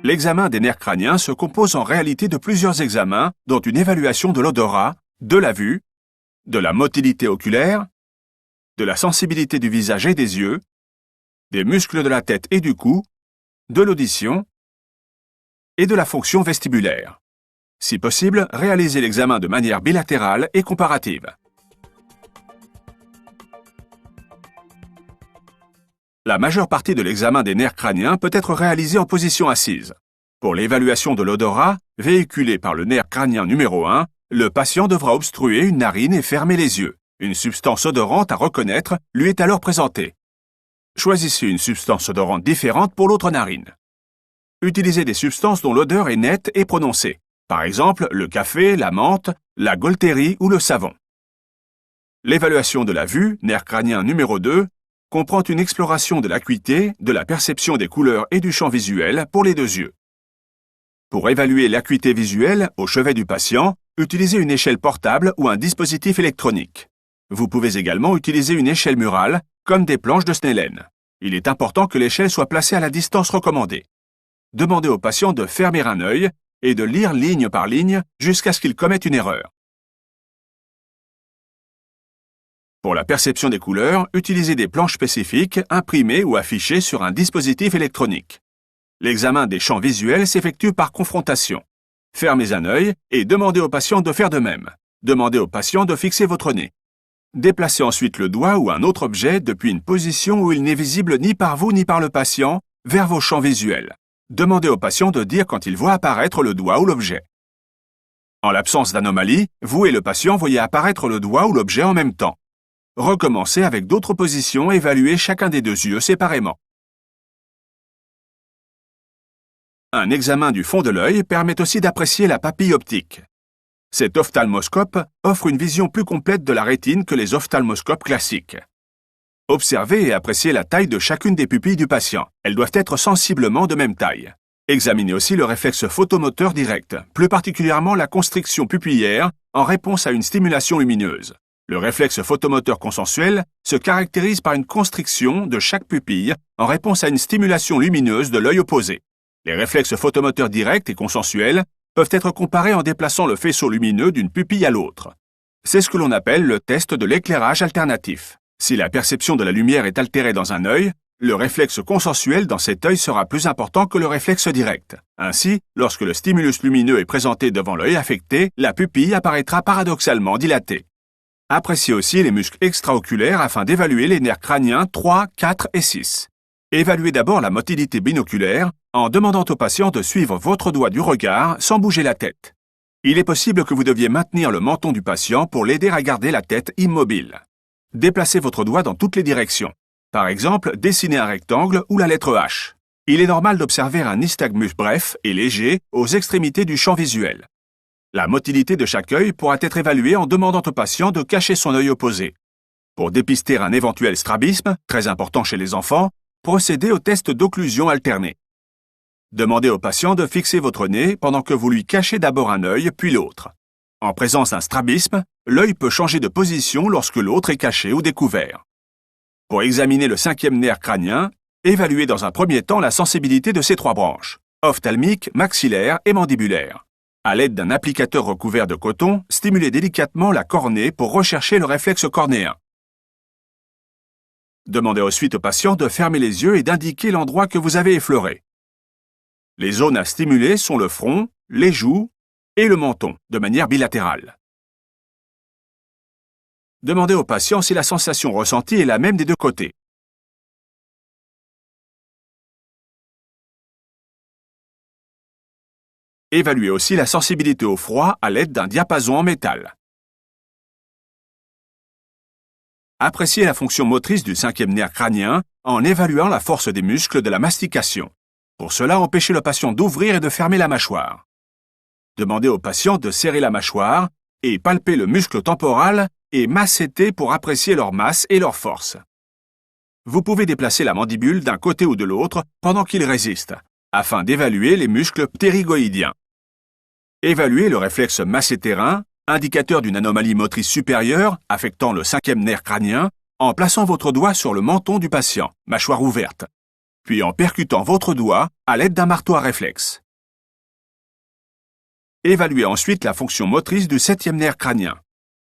L'examen des nerfs crâniens se compose en réalité de plusieurs examens, dont une évaluation de l'odorat, de la vue, de la motilité oculaire, de la sensibilité du visage et des yeux, des muscles de la tête et du cou, de l'audition et de la fonction vestibulaire. Si possible, réalisez l'examen de manière bilatérale et comparative. La majeure partie de l'examen des nerfs crâniens peut être réalisée en position assise. Pour l'évaluation de l'odorat, véhiculée par le nerf crânien numéro 1, le patient devra obstruer une narine et fermer les yeux. Une substance odorante à reconnaître lui est alors présentée. Choisissez une substance odorante différente pour l'autre narine. Utilisez des substances dont l'odeur est nette et prononcée. Par exemple, le café, la menthe, la Gualtérie ou le savon. L'évaluation de la vue, nerf crânien numéro 2, comprend une exploration de l'acuité, de la perception des couleurs et du champ visuel pour les deux yeux. Pour évaluer l'acuité visuelle au chevet du patient, utilisez une échelle portable ou un dispositif électronique. Vous pouvez également utiliser une échelle murale, comme des planches de Snellen. Il est important que l'échelle soit placée à la distance recommandée. Demandez au patient de fermer un œil et de lire ligne par ligne jusqu'à ce qu'il commette une erreur. Pour la perception des couleurs, utilisez des planches spécifiques imprimées ou affichées sur un dispositif électronique. L'examen des champs visuels s'effectue par confrontation. Fermez un œil et demandez au patient de faire de même. Demandez au patient de fixer votre nez. Déplacez ensuite le doigt ou un autre objet depuis une position où il n'est visible ni par vous ni par le patient vers vos champs visuels. Demandez au patient de dire quand il voit apparaître le doigt ou l'objet. En l'absence d'anomalie, vous et le patient voyez apparaître le doigt ou l'objet en même temps. Recommencez avec d'autres positions et évaluez chacun des deux yeux séparément. Un examen du fond de l'œil permet aussi d'apprécier la papille optique. Cet ophtalmoscope offre une vision plus complète de la rétine que les ophtalmoscopes classiques. Observez et appréciez la taille de chacune des pupilles du patient. Elles doivent être sensiblement de même taille. Examinez aussi le réflexe photomoteur direct, plus particulièrement la constriction pupillaire en réponse à une stimulation lumineuse. Le réflexe photomoteur consensuel se caractérise par une constriction de chaque pupille en réponse à une stimulation lumineuse de l'œil opposé. Les réflexes photomoteurs directs et consensuels peuvent être comparés en déplaçant le faisceau lumineux d'une pupille à l'autre. C'est ce que l'on appelle le test de l'éclairage alternatif. Si la perception de la lumière est altérée dans un œil, le réflexe consensuel dans cet œil sera plus important que le réflexe direct. Ainsi, lorsque le stimulus lumineux est présenté devant l'œil affecté, la pupille apparaîtra paradoxalement dilatée. Appréciez aussi les muscles extraoculaires afin d'évaluer les nerfs crâniens 3, 4 et 6. Évaluez d'abord la motilité binoculaire en demandant au patient de suivre votre doigt du regard sans bouger la tête. Il est possible que vous deviez maintenir le menton du patient pour l'aider à garder la tête immobile. Déplacez votre doigt dans toutes les directions. Par exemple, dessinez un rectangle ou la lettre H. Il est normal d'observer un nystagmus bref et léger aux extrémités du champ visuel. La motilité de chaque œil pourra être évaluée en demandant au patient de cacher son œil opposé. Pour dépister un éventuel strabisme, très important chez les enfants, procédez au test d'occlusion alternée. Demandez au patient de fixer votre nez pendant que vous lui cachez d'abord un œil puis l'autre. En présence d'un strabisme, l'œil peut changer de position lorsque l'autre est caché ou découvert. Pour examiner le cinquième nerf crânien, évaluez dans un premier temps la sensibilité de ces trois branches, ophtalmique, maxillaire et mandibulaire. À l'aide d'un applicateur recouvert de coton, stimulez délicatement la cornée pour rechercher le réflexe cornéen. Demandez ensuite au patient de fermer les yeux et d'indiquer l'endroit que vous avez effleuré. Les zones à stimuler sont le front, les joues et le menton, de manière bilatérale. Demandez au patient si la sensation ressentie est la même des deux côtés. Évaluez aussi la sensibilité au froid à l'aide d'un diapason en métal. Appréciez la fonction motrice du cinquième nerf crânien en évaluant la force des muscles de la mastication. Pour cela, empêchez le patient d'ouvrir et de fermer la mâchoire. Demandez au patient de serrer la mâchoire et palper le muscle temporal et masseter pour apprécier leur masse et leur force. Vous pouvez déplacer la mandibule d'un côté ou de l'autre pendant qu'il résiste, afin d'évaluer les muscles ptérygoïdiens. Évaluez le réflexe massétérin, indicateur d'une anomalie motrice supérieure affectant le cinquième nerf crânien, en plaçant votre doigt sur le menton du patient, mâchoire ouverte. puis en percutant votre doigt à l'aide d'un marteau à réflexe. Évaluez ensuite la fonction motrice du 7e nerf crânien.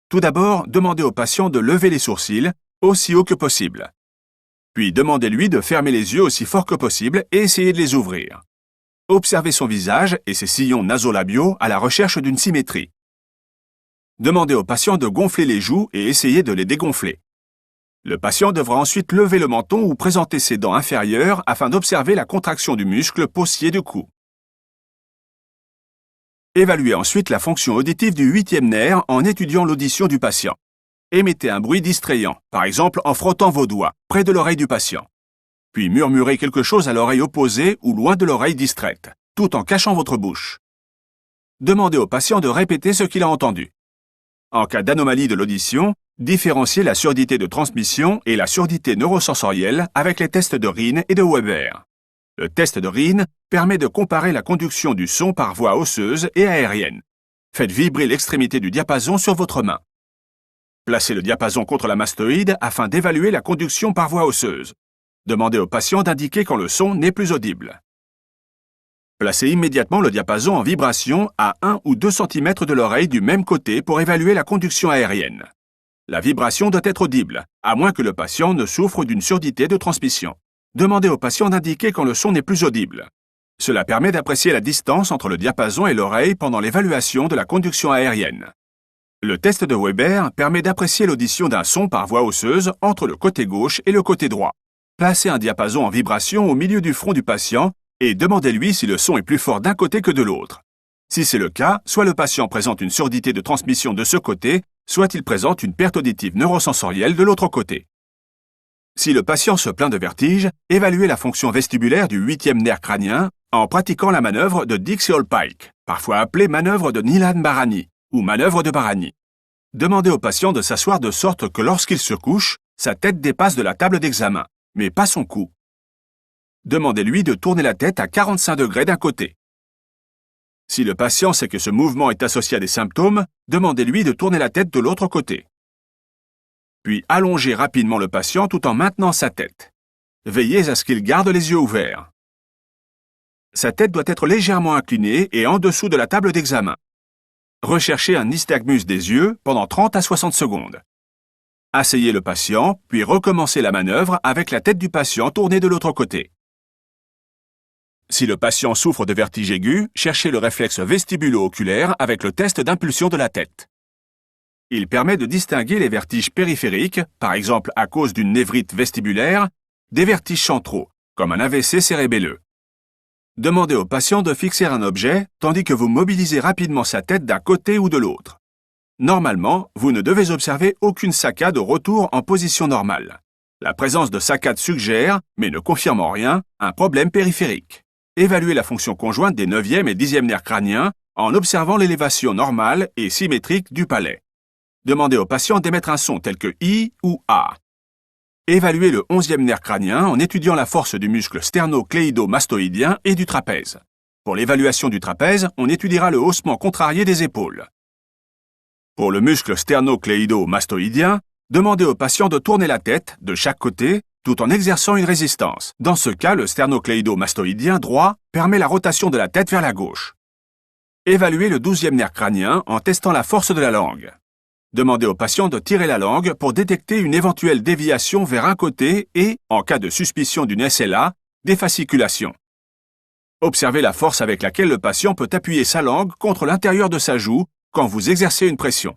Tout d'abord, demandez au patient de lever les sourcils aussi haut que possible. Puis demandez-lui de fermer les yeux aussi fort que possible et essayez de les ouvrir. Observez son visage et ses sillons nasolabiaux à la recherche d'une symétrie. Demandez au patient de gonfler les joues et essayez de les dégonfler. Le patient devra ensuite lever le menton ou présenter ses dents inférieures afin d'observer la contraction du muscle possier du cou. Évaluez ensuite la fonction auditive du 8e nerf en étudiant l'audition du patient. Émettez un bruit distrayant, par exemple en frottant vos doigts près de l'oreille du patient. Puis murmurez quelque chose à l'oreille opposée ou loin de l'oreille distraite, tout en cachant votre bouche. Demandez au patient de répéter ce qu'il a entendu. En cas d'anomalie de l'audition, différenciez la surdité de transmission et la surdité neurosensorielle avec les tests de Rhine et de Weber. Le test de Rhine permet de comparer la conduction du son par voie osseuse et aérienne. Faites vibrer l'extrémité du diapason sur votre main. Placez le diapason contre la mastoïde afin d'évaluer la conduction par voie osseuse. Demandez au patient d'indiquer quand le son n'est plus audible. Placez immédiatement le diapason en vibration à 1 ou 2 cm de l'oreille du même côté pour évaluer la conduction aérienne. La vibration doit être audible, à moins que le patient ne souffre d'une surdité de transmission. Demandez au patient d'indiquer quand le son n'est plus audible. Cela permet d'apprécier la distance entre le diapason et l'oreille pendant l'évaluation de la conduction aérienne. Le test de Weber permet d'apprécier l'audition d'un son par voie osseuse entre le côté gauche et le côté droit. Placez un diapason en vibration au milieu du front du patient et demandez-lui si le son est plus fort d'un côté que de l'autre. Si c'est le cas, soit le patient présente une surdité de transmission de ce côté, soit il présente une perte auditive neurosensorielle de l'autre côté. Si le patient se plaint de vertige, évaluez la fonction vestibulaire du 8e nerf crânien en pratiquant la manœuvre de Dixie-Hall-Pike, parfois appelée manœuvre de Neelan-Barani ou manœuvre de Barani. Demandez au patient de s'asseoir de sorte que lorsqu'il se couche, sa tête dépasse de la table d'examen, mais pas son cou. Demandez-lui de tourner la tête à 45 degrés d'un côté. Si le patient sait que ce mouvement est associé à des symptômes, demandez-lui de tourner la tête de l'autre côté. Puis allongez rapidement le patient tout en maintenant sa tête. Veillez à ce qu'il garde les yeux ouverts. Sa tête doit être légèrement inclinée et en dessous de la table d'examen. Recherchez un nystagmus des yeux pendant 30 à 60 secondes. Asseyez le patient, puis recommencez la manœuvre avec la tête du patient tournée de l'autre côté. Si le patient souffre de vertige aigu, cherchez le réflexe vestibulo-oculaire avec le test d'impulsion de la tête. Il permet de distinguer les vertiges périphériques, par exemple à cause d'une névrite vestibulaire, des vertiges centraux, comme un AVC cérébelleux. Demandez au patient de fixer un objet, tandis que vous mobilisez rapidement sa tête d'un côté ou de l'autre. Normalement, vous ne devez observer aucune saccade au retour en position normale. La présence de saccades suggère, mais ne confirme en rien, un problème périphérique. Évaluez la fonction conjointe des 9e et 10e nerfs crâniens en observant l'élévation normale et symétrique du palais. Demandez au patient d'émettre un son tel que I ou A. Évaluez le 11e nerf crânien en étudiant la force du muscle sternocléido-mastoïdien et du trapèze. Pour l'évaluation du trapèze, on étudiera le haussement contrarié des épaules. Pour le muscle sternocléido-mastoïdien, demandez au patient de tourner la tête de chaque côté tout en exerçant une résistance. Dans ce cas, le sternocléido-mastoïdien droit permet la rotation de la tête vers la gauche. Évaluez le 12e nerf crânien en testant la force de la langue. Demandez au patient de tirer la langue pour détecter une éventuelle déviation vers un côté et, en cas de suspicion d'une SLA, des fasciculations. Observez la force avec laquelle le patient peut appuyer sa langue contre l'intérieur de sa joue quand vous exercez une pression.